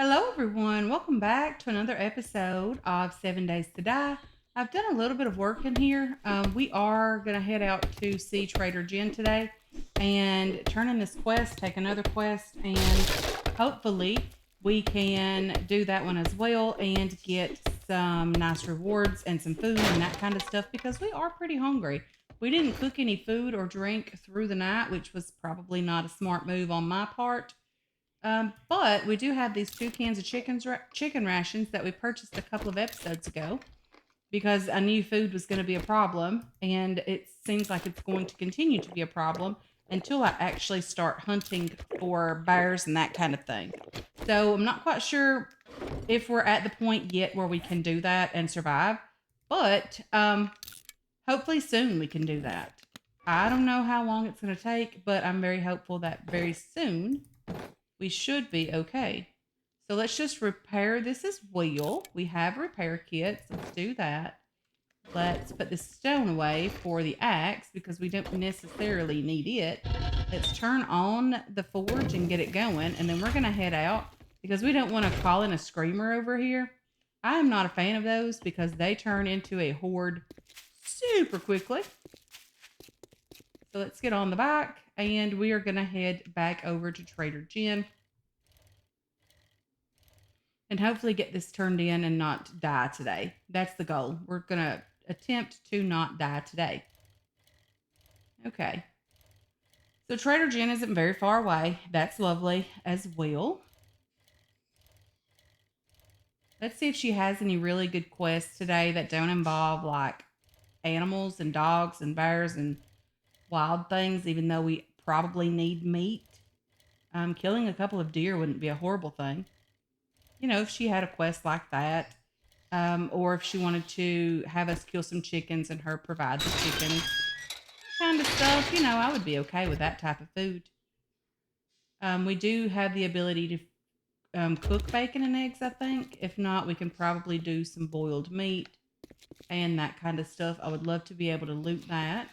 Hello, everyone. Welcome back to another episode of 7 Days to Die. I've done a little bit of work in here. We are going to head out to see Trader Jen today and turn in this quest, take another quest, and hopefully we can do that one as well and get some nice rewards and some food and that kind of stuff because we are pretty hungry. We didn't cook any food or drink through the night, which was probably not a smart move on my part. But we do have these 2 cans of chicken rations that we purchased a couple of episodes ago because I knew food was going to be a problem, and it seems like it's going to continue to be a problem until I actually start hunting for bears and that kind of thing. So I'm not quite sure if we're at the point yet where we can do that and survive, but hopefully soon we can do that. I don't know how long it's going to take, but I'm very hopeful that very soon we should be okay. So let's just repair this as well. We have repair kits. Let's do that. Let's put this stone away for the axe because we don't necessarily need it. Let's turn on the forge and get it going. And then we're going to head out because we don't want to call in a screamer over here. I am not a fan of those because they turn into a horde super quickly. So let's get on the bike and we are going to head back over to Trader Jen and hopefully get this turned in and not die today. That's the goal. We're going to attempt to not die today. Okay. So Trader Jen isn't very far away. That's lovely as well. Let's see if she has any really good quests today that don't involve like animals and dogs and bears and wild things, even though we probably need meat. Killing a couple of deer wouldn't be a horrible thing. You know, if she had a quest like that, or if she wanted to have us kill some chickens and her provide the chickens kind of stuff, you know, I would be okay with that type of food. We do have the ability to cook bacon and eggs, I think. If not, we can probably do some boiled meat and that kind of stuff. I would love to be able to loot that.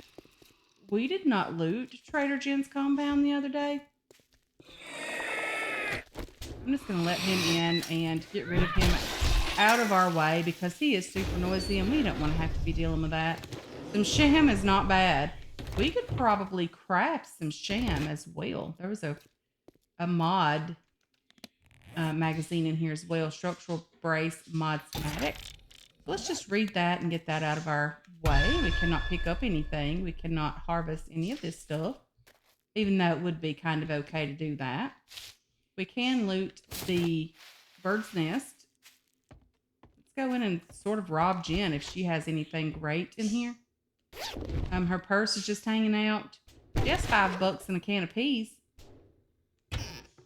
We did not loot Trader Jen's compound the other day. I'm just going to let him in and get rid of him out of our way because he is super noisy and we don't want to have to be dealing with that. Some sham is not bad. We could probably craft some sham as well. There was a mod magazine in here as well. Structural brace mod schematic. Let's just read that and get that out of our way. We cannot pick up anything. We cannot harvest any of this stuff, even though it would be kind of okay to do that. We can loot the bird's nest. Let's go in and sort of rob Jen if she has anything great in here. Her purse is just hanging out. She has $5 and a can of peas.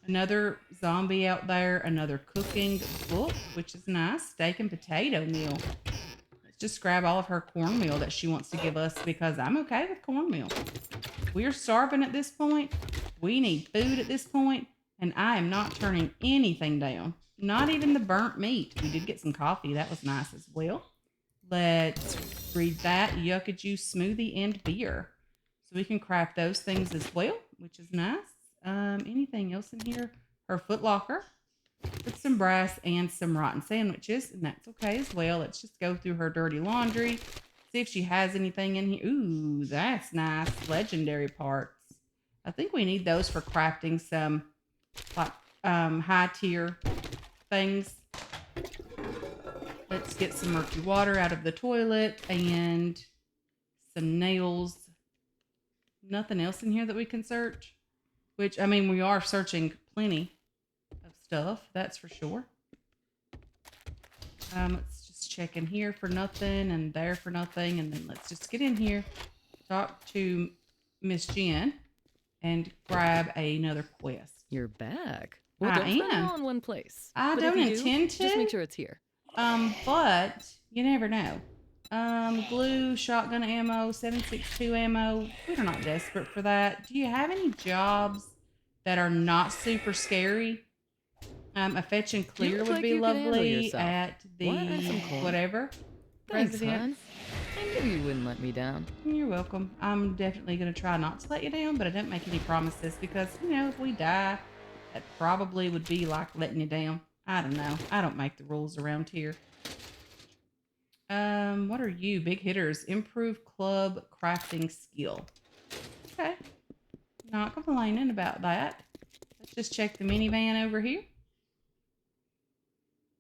Another zombie out there. Another cooking book, which is nice. Steak and potato meal. Let's just grab all of her cornmeal that she wants to give us because I'm okay with cornmeal. We're starving at this point. We need food at this point. And I am not turning anything down. Not even the burnt meat. We did get some coffee. That was nice as well. Let's read that. Yucca juice smoothie and beer. So we can craft those things as well, which is nice. Anything else in here? Her foot locker with some brass and some rotten sandwiches. And that's okay as well. Let's just go through her dirty laundry. See if she has anything in here. Ooh, that's nice. Legendary parts. I think we need those for crafting some like high tier things. Let's get some murky water out of the toilet and some nails. Nothing else in here that we can search, which I mean we are searching plenty of stuff, that's for sure. Let's just check in here for nothing and there for nothing, and then let's just get in here, talk to Miss Jen and grab another quest. You're back. Well, I don't spend it am. all in one place. I But if don't you do, intend to. Just make sure it's here. But you never know. Glue, shotgun ammo, 7.62 ammo. We're not desperate for that. Do you have any jobs that are not super scary? A fetch and clear would like be you can handle lovely yourself. at the Want some corn? whatever. Thanks, President. hon. I knew you wouldn't let me down. You're welcome. I'm definitely going to try not to let you down, but I don't make any promises because, you know, if we die, that probably would be like letting you down. I don't know. I don't make the rules around here. What are you? Big hitters. Improve club crafting skill. Okay. Not complaining about that. Let's just check the minivan over here.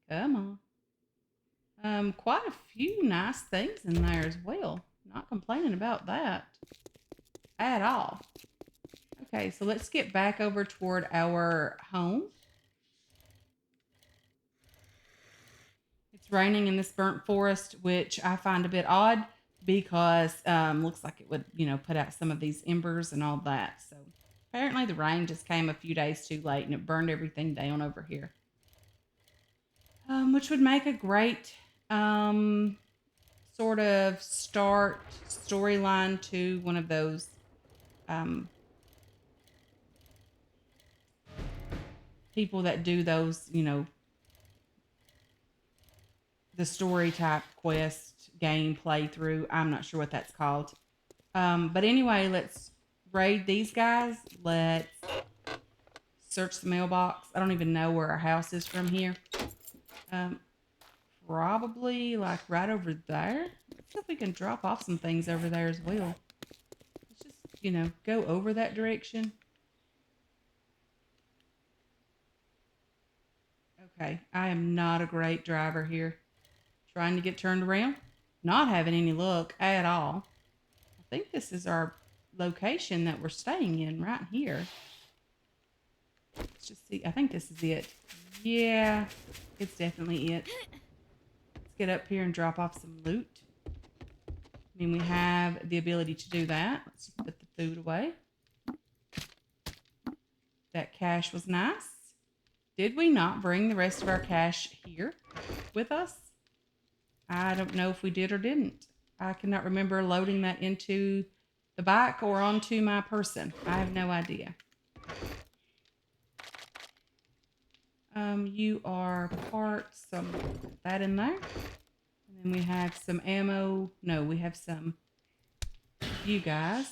Come on. Quite a few nice things in there as well. Not complaining about that at all. Okay, so let's get back over toward our home. It's raining in this burnt forest, which I find a bit odd because looks like it would, put out some of these embers and all that. So apparently the rain just came a few days too late and it burned everything down over here. Which would make a great sort of start storyline to one of those people that do those, the story type quest game playthrough. I'm not sure what that's called. But anyway, let's raid these guys. Let's search the mailbox. I don't even know where our house is from here. Probably like right over there. Let's see if we can drop off some things over there as well. Let's just, go over that direction. Okay, I am not a great driver here. Trying to get turned around. Not having any luck at all. I think this is our location that we're staying in right here. Let's just see. I think this is it. Yeah, it's definitely it. Let's get up here and drop off some loot. I mean, we have the ability to do that. Let's just put the food away. That cash was nice. Did we not bring the rest of our cash here with us? I don't know if we did or didn't. I cannot remember loading that into the bike or onto my person. I have no idea. You are parts, some that in there. And then we have some ammo. No, we have some you guys.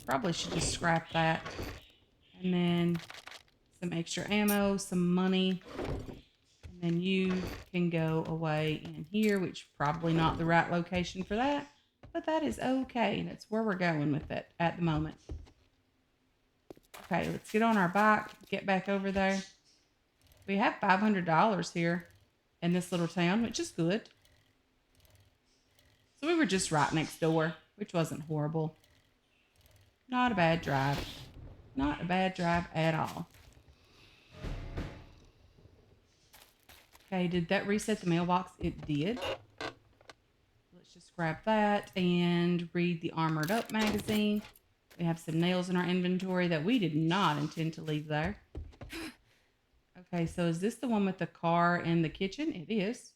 Probably should just scrap that. And then some extra ammo, some money. And then you can go away in here, which probably not the right location for that. But that is okay. That's where we're going with it at the moment. Okay, let's get on our bike, get back over there. We have $500 here in this little town, which is good. So we were just right next door, which wasn't horrible. Not a bad drive. Not a bad drive at all. Okay, did that reset the mailbox? It did. Let's just grab that and read the Armored Up magazine. We have some nails in our inventory that we did not intend to leave there. Okay, so is this the one with the car and the kitchen? It is.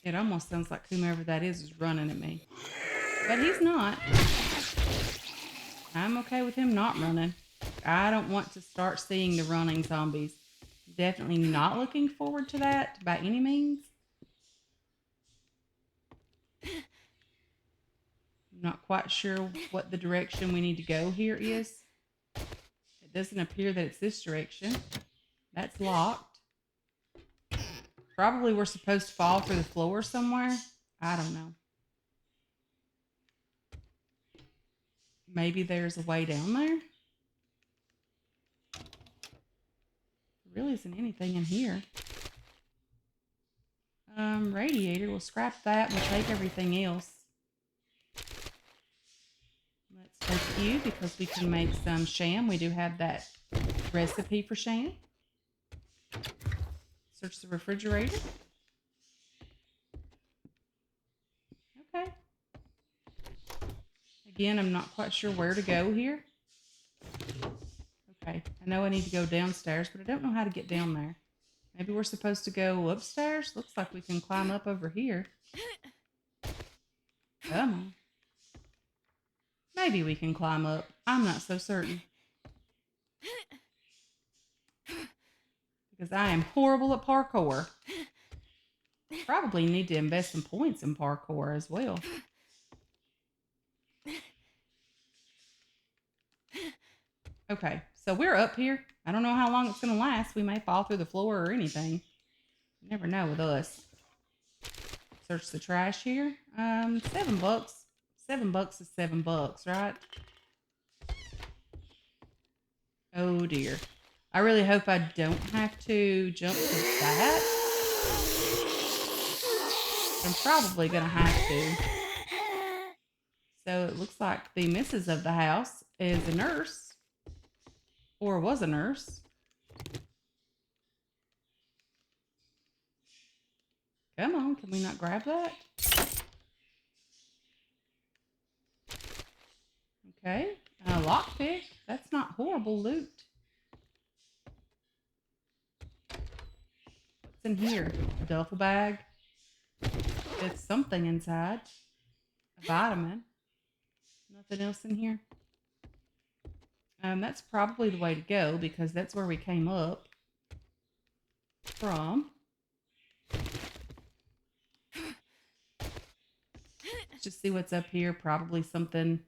It almost sounds like whomever that is running at me. But he's not. I'm okay with him not running. I don't want to start seeing the running zombies. Definitely not looking forward to that by any means. I'm not quite sure what the direction we need to go here is. It doesn't appear that it's this direction. That's locked. Probably we're supposed to fall through the floor somewhere. I don't know. Maybe there's a way down there. There really isn't anything in here. Radiator. We'll scrap that. We'll take everything else. Let's take you because we can make some sham. We do have that recipe for sham. Search the refrigerator. Okay. Again, I'm not quite sure where to go here. Okay, I know I need to go downstairs, but I don't know how to get down there. Maybe we're supposed to go upstairs? Looks like we can climb up over here. Come on. Maybe we can climb up. I'm not so certain. Because I am horrible at parkour. Probably need to invest some points in parkour as well. Okay, so we're up here. I don't know how long it's going to last. We may fall through the floor or anything. You never know with us. Search the trash here. $7. $7 is $7, right? Oh dear. I really hope I don't have to jump to that. I'm probably going to have to. So it looks like the missus of the house is a nurse, or was a nurse. Come on, can we not grab that? Okay, a lockpick. That's not horrible loot. What's in here? A duffel bag with something inside. A vitamin. Nothing else in here. That's probably the way to go because that's where we came up from. Let's just see what's up here. Probably something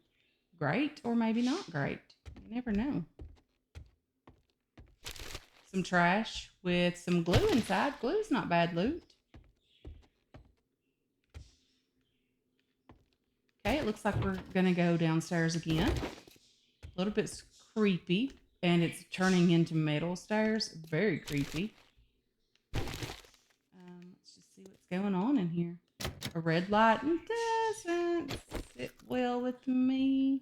great or maybe not great. You never know. Some trash with some glue inside. Glue's not bad loot. Okay, it looks like we're going to go downstairs again. A little bit creepy, and it's turning into metal stairs. Very creepy. Let's just see what's going on in here. A red light doesn't sit well with me.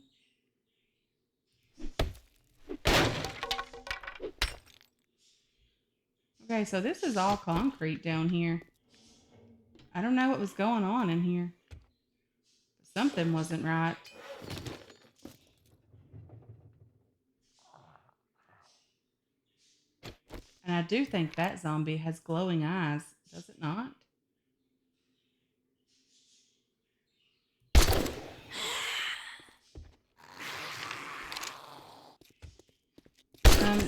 Okay, so this is all concrete down here. I don't know what was going on in here. Something wasn't right. And I do think that zombie has glowing eyes, does it not?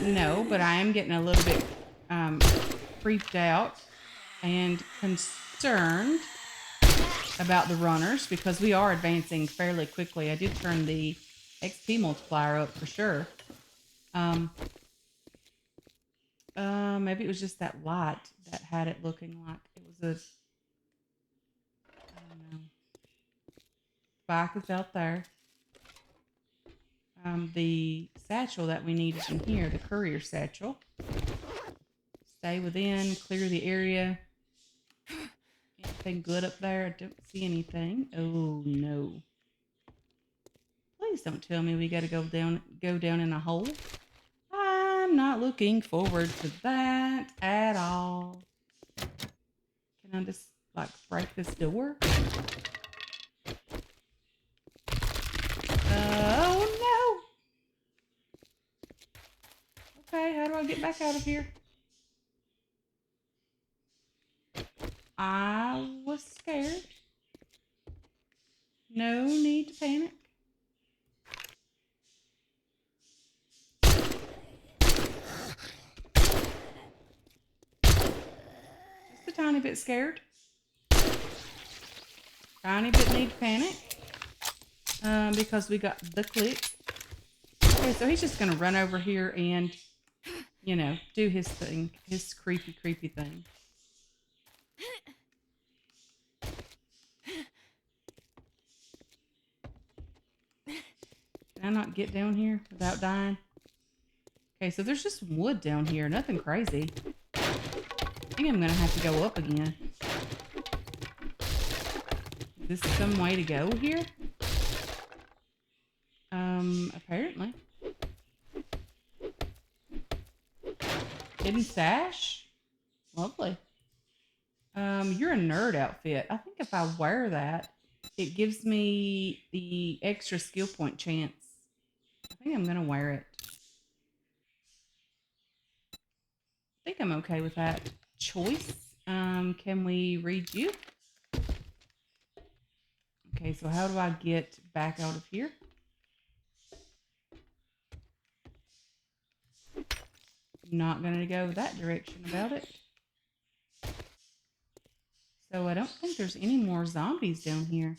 No, but I am getting a little bit freaked out and concerned about the runners because we are advancing fairly quickly. I did turn the XP multiplier up for sure. Maybe it was just that light that had it looking like it was a, I don't know. Bike is out there. The satchel that we need is in here, the courier satchel. Stay within, clear the area. Anything good up there? I don't see anything. Oh no. Please don't tell me we gotta go down in a hole. I'm not looking forward to that at all. Can I just like break this door? Oh no. Okay, how do I get back out of here? I was scared. No need to panic. Just a tiny bit scared. Tiny bit need to panic. Because we got the click. Okay, so he's just gonna run over here and, you know, do his thing. His creepy, creepy thing. Can I not get down here without dying? Okay, so there's just wood down here. Nothing crazy. I think I'm gonna have to go up again. Is this some way to go here? Apparently. Hidden sash? Lovely. You're a nerd outfit. I think if I wear that, it gives me the extra skill point chance. I think I'm gonna wear it. I think I'm okay with that choice. Can we read you? Okay, so how do I get back out of here? Not gonna go that direction about it. So I don't think there's any more zombies down here.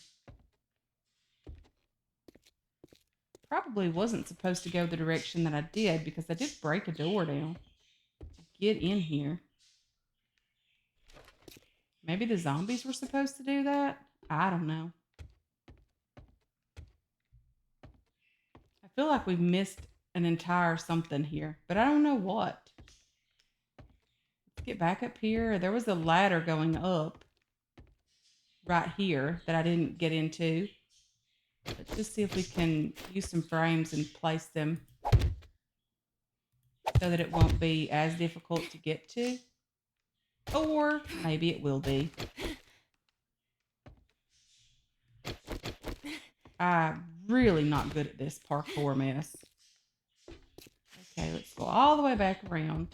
probably wasn't supposed to go the direction that I did because I did break a door down to get in here. Maybe the zombies were supposed to do that? I don't know. I feel like we missed an entire something here, but I don't know what. Let's get back up here. There was a ladder going up right here that I didn't get into. Let's just see if we can use some frames and place them so that it won't be as difficult to get to. Or maybe it will be. I'm really not good at this parkour mess. Okay, let's go all the way back around.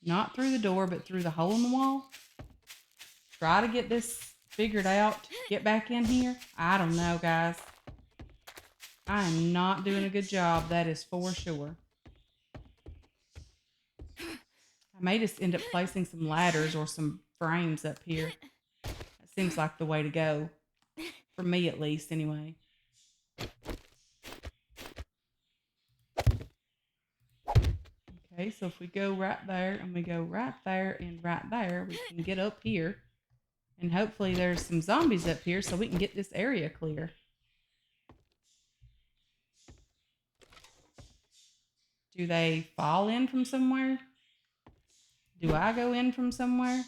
Not through the door, but through the hole in the wall. Try to get this figured out. Get back in here. I don't know, guys. I am not doing a good job, that is for sure. I may just end up placing some ladders or some frames up here. That seems like the way to go. For me, at least, anyway. Okay, so if we go right there and we go right there and right there, we can get up here. And hopefully there's some zombies up here so we can get this area clear. Do they fall in from somewhere? Do I go in from somewhere?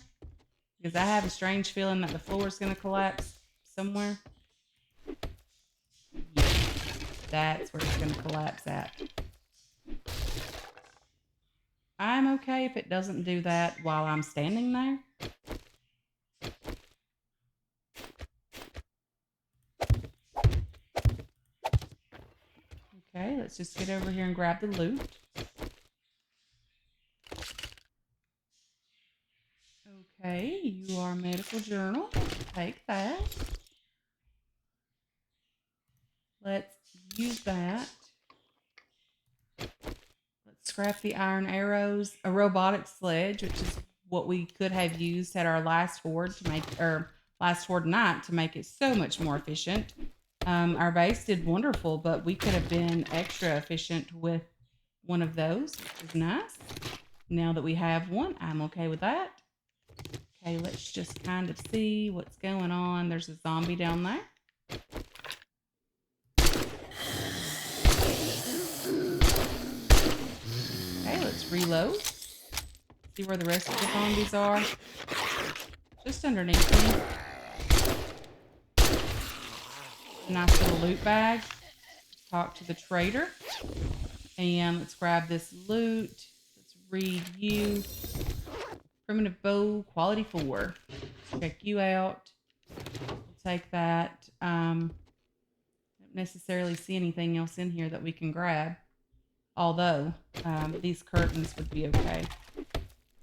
Because I have a strange feeling that the floor is going to collapse somewhere. Yeah, that's where it's going to collapse at. I'm okay if it doesn't do that while I'm standing there. Okay, let's just get over here and grab the loot. Okay, you are medical journal. Take that. Let's use that. Let's scrap the iron arrows, a robotic sledge, which is what we could have used at our last horde to make, or last horde night to make it so much more efficient. Our base did wonderful, but we could have been extra efficient with one of those, which is nice. Now that we have one, I'm okay with that. Okay, let's just kind of see what's going on. There's a zombie down there. Okay, let's reload. See where the rest of the zombies are. Just underneath me. A nice little loot bag. Talk to the trader. And let's grab this loot. Let's read you. Primitive bow, quality 4. Check you out. We'll take that. Don't necessarily see anything else in here that we can grab. Although, these curtains would be okay.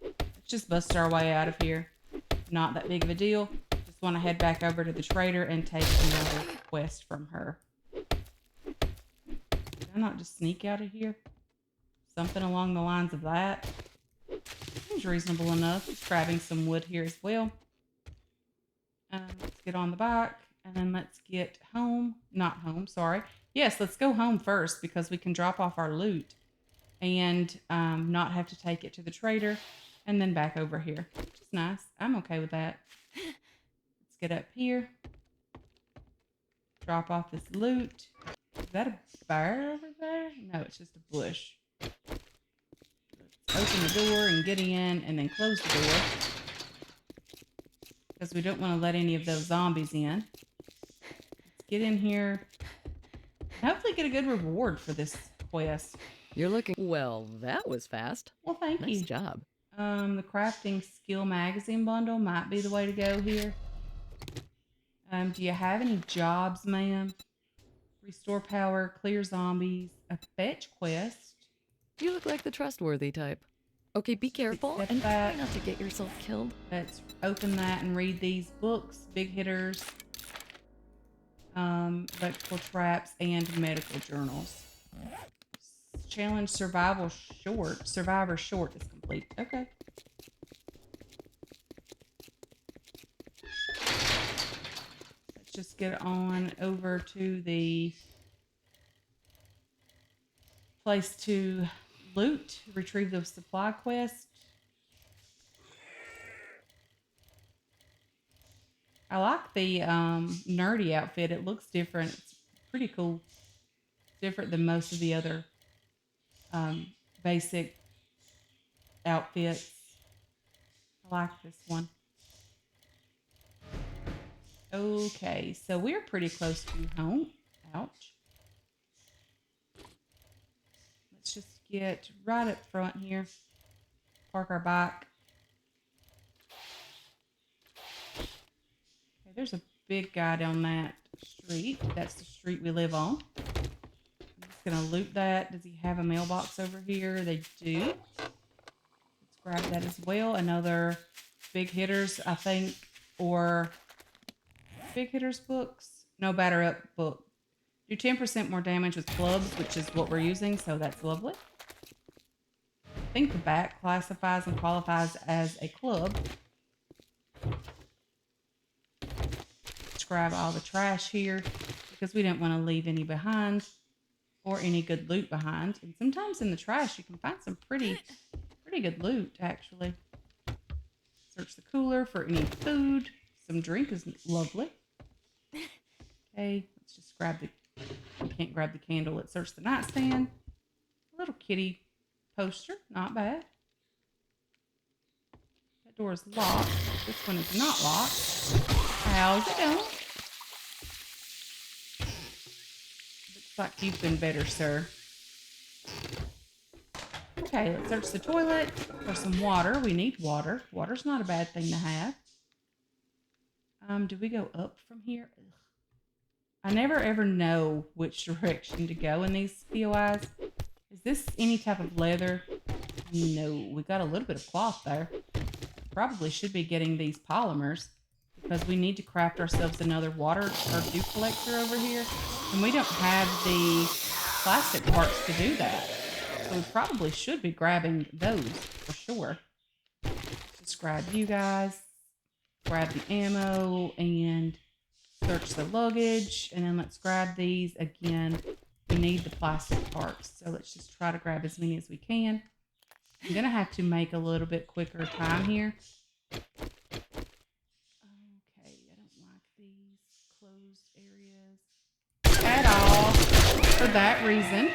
Let's just bust our way out of here. Not that big of a deal. Just want to head back over to the trader and take another quest from her. Did I not just sneak out of here? Something along the lines of that. Seems reasonable enough. Just grabbing some wood here as well. Let's get on the bike and then let's get home. Not home, sorry. Yes, let's go home first because we can drop off our loot and not have to take it to the trader and then back over here, which is nice. I'm okay with that. Let's get up here. Drop off this loot. Is that a bear over there? No, it's just a bush. Let's open the door and get in and then close the door because we don't want to let any of those zombies in. Let's get in here and hopefully get a good reward for this quest. You're looking... Well, that was fast. Well, thank you. Nice job. The crafting skill magazine bundle might be the way to go here. Do you have any jobs, ma'am? Restore power, clear zombies, a fetch quest. You look like the trustworthy type. Okay, be careful and try not to get yourself killed. Let's open that and read these books. Big hitters, electrical traps, and medical journals. Challenge survivor short is complete. Okay. Let's just get on over to the place to loot, retrieve the supply quest. I like the nerdy outfit. It looks different. It's pretty cool. Different than most of the other um, basic outfits. I like this one. Okay, so we're pretty close to home. Ouch. Let's just get right up front here. Park our bike. Okay, there's a big guy down that street. That's the street we live on. I'm just going to loot that. Does he have a mailbox over here? They do. Let's grab that as well. Another big hitters, I think, or big hitters books. No, batter up book. Do 10% more damage with clubs, which is what we're using, so that's lovely. I think the bat classifies and qualifies as a club. Let's grab all the trash here because we don't want to leave any behind or any good loot behind. And sometimes in the trash you can find some pretty good loot, actually. Search the cooler for any food. Some drink is lovely. Okay, let's just grab the... We can't grab the candle. Let's search the nightstand. A little kitty poster. Not bad. That door is locked. This one is not locked. How's it going? Looks like you've been better, sir. Okay, let's search the toilet for some water. We need water. Water's not a bad thing to have. Do we go up from here? Ugh. I never ever know which direction to go in these POIs. Is this any type of leather? No, we got a little bit of cloth there. Probably should be getting these polymers because we need to craft ourselves another water or dew collector over here. And we don't have the plastic parts to do that. So we probably should be grabbing those for sure. Just grab you guys, grab the ammo, and search the luggage. And then let's grab these again. We need the plastic parts. So let's just try to grab as many as we can. I'm going to have to make a little bit quicker time here. Okay, I don't like these closed areas at all for that reason.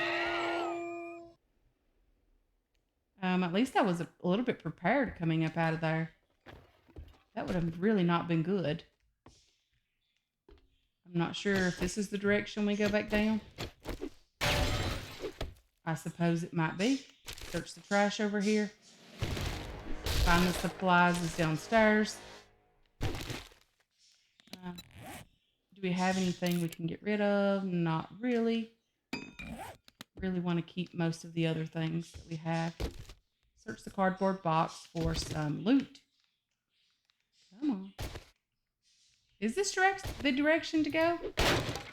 At least I was a little bit prepared coming up out of there. That would have really not been good. I'm not sure if this is the direction we go back down. I suppose it might be. Search the trash over here. Find the supplies is downstairs. Do we have anything we can get rid of? Not really. Really want to keep most of the other things that we have. Search the cardboard box for some loot. Come on. Is this the direction to go?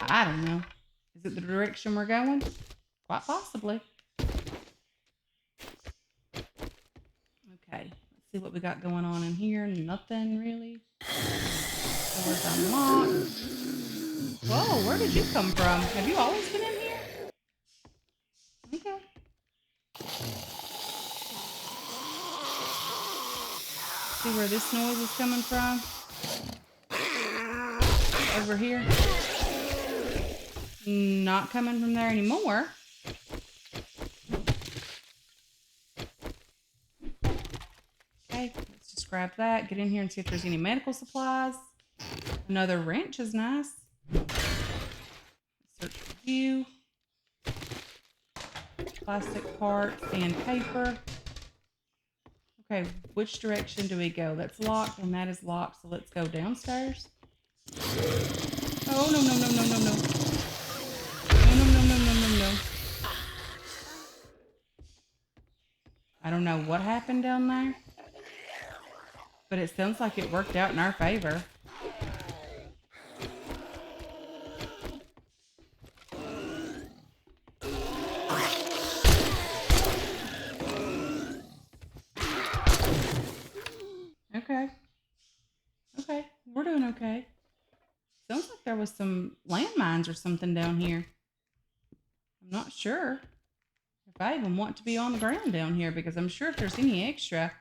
I don't know. Is it the direction we're going? Quite possibly. Okay, let's see what we got going on in here. Nothing really. Doors unlocked. Whoa, where did you come from? Have you always been in here? Okay. See where this noise is coming from? Over here. Not coming from there anymore. Okay, let's just grab that. Get in here and see if there's any medical supplies. Another wrench is nice. Search for you. Plastic parts and paper. Okay, which direction do we go? That's locked and that is locked, so let's go downstairs. Oh, no, no, no, no, no, no. No, no, no, no, no, no, no. I don't know what happened down there, but it sounds like it worked out in our favor. Okay. Okay, we're doing okay. Sounds like there was some landmines or something down here. I'm not sure if I even want to be on the ground down here, because I'm sure if there's any extra,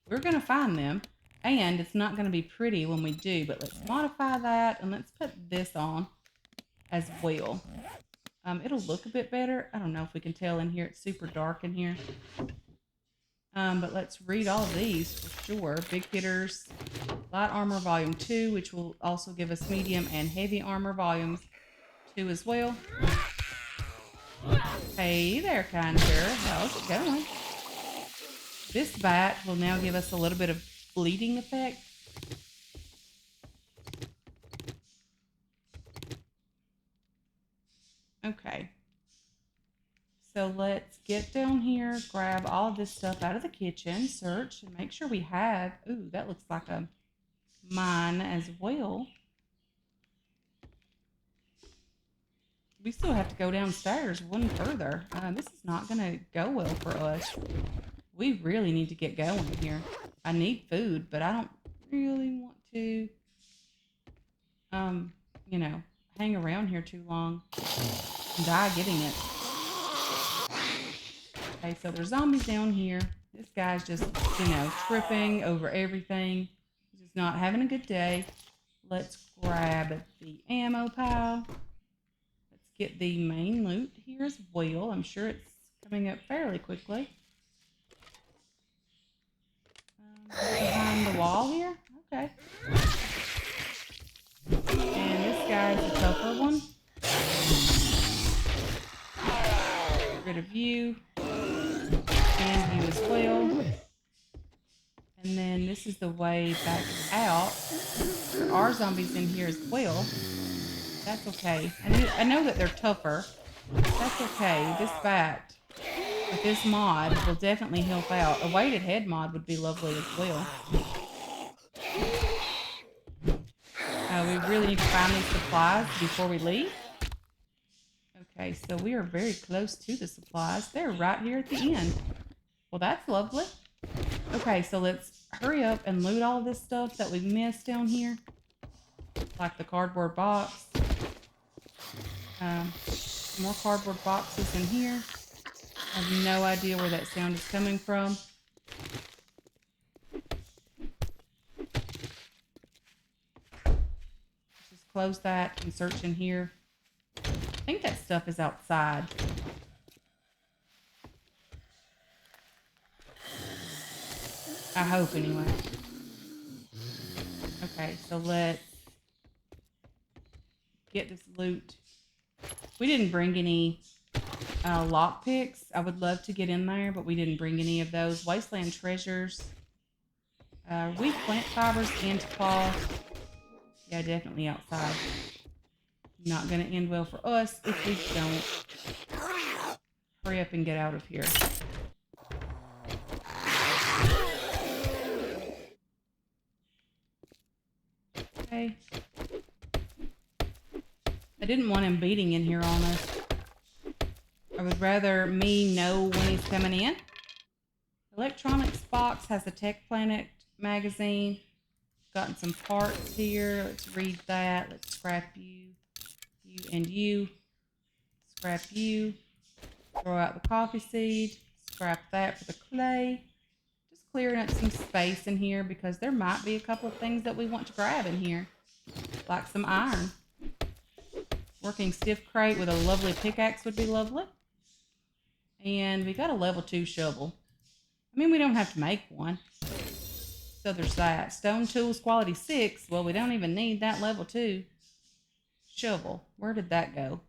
we're going to find them. And it's not going to be pretty when we do, but let's modify that and let's put this on as well. It'll look a bit better. I don't know if we can tell in here. It's super dark in here. But let's read all of these for sure. Big hitters, light armor volume 2, which will also give us medium and heavy armor volumes 2 as well. Hey there, kind sir. How's it going? This bat will now give us a little bit of bleeding effect. Okay. So let's get down here, grab all this stuff out of the kitchen, search, and make sure we have... Ooh, that looks like a mine as well. We still have to go downstairs one further. This is not going to go well for us. We really need to get going here. I need food, but I don't really want to, you know, hang around here too long and die getting it. Okay, so there's zombies down here. This guy's just, you know, tripping over everything. He's just not having a good day. Let's grab the ammo pile. Let's get the main loot here as well. I'm sure it's coming up fairly quickly. Behind the wall here. Okay. And this guy's a tougher one. Get rid of you. And you as well. And then this is the way back out. There are zombies in here as well. That's okay. I know that they're tougher. That's okay. This bat with this mod will definitely help out. A weighted head mod would be lovely as well. We really need to find these supplies before we leave. Okay, so we are very close to the supplies. They're right here at the end. Well, that's lovely. Okay, so let's hurry up and loot all of this stuff that we've missed down here. Like the cardboard box. More cardboard boxes in here. I have no idea where that sound is coming from. Just close that and search in here. I think that stuff is outside. I hope anyway. Okay, so let's get this loot. We didn't bring any lockpicks. I would love to get in there, but we didn't bring any of those. Wasteland treasures. Weak plant fibers and cloth. Yeah, definitely outside. Not going to end well for us if we don't hurry up and get out of here. Okay. I didn't want him beating in here on us. I would rather me know when he's coming in. Electronics box has a Tech Planet magazine. Gotten some parts here. Let's read that. Let's scrap you. You and you. Scrap you. Throw out the coffee seed. Scrap that for the clay. Just clearing up some space in here because there might be a couple of things that we want to grab in here. Like some iron. Working stiff crate with a lovely pickaxe would be lovely. And we got a level 2 shovel. I mean, we don't have to make one. So there's that. Stone tools quality 6. Well, we don't even need that level 2 shovel. Where did that go?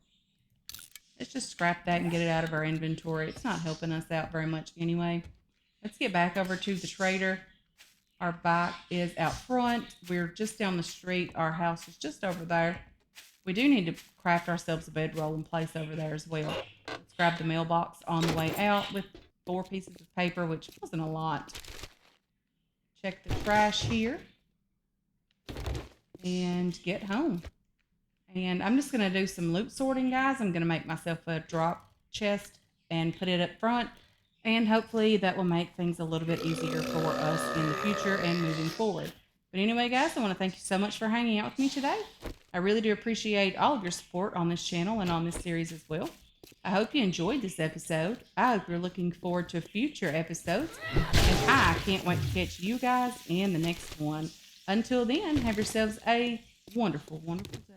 Let's just scrap that and get it out of our inventory. It's not helping us out very much anyway. Let's get back over to the trader. Our bike is out front. We're just down the street. Our house is just over there. We do need to craft ourselves a bedroll and place over there as well. Let's grab the mailbox on the way out with 4 pieces of paper, which wasn't a lot. Check the trash here. And get home. And I'm just going to do some loot sorting, guys. I'm going to make myself a drop chest and put it up front. And hopefully that will make things a little bit easier for us in the future and moving forward. But anyway, guys, I want to thank you so much for hanging out with me today. I really do appreciate all of your support on this channel and on this series as well. I hope you enjoyed this episode. I hope you're looking forward to future episodes. And I can't wait to catch you guys in the next one. Until then, have yourselves a wonderful, wonderful day.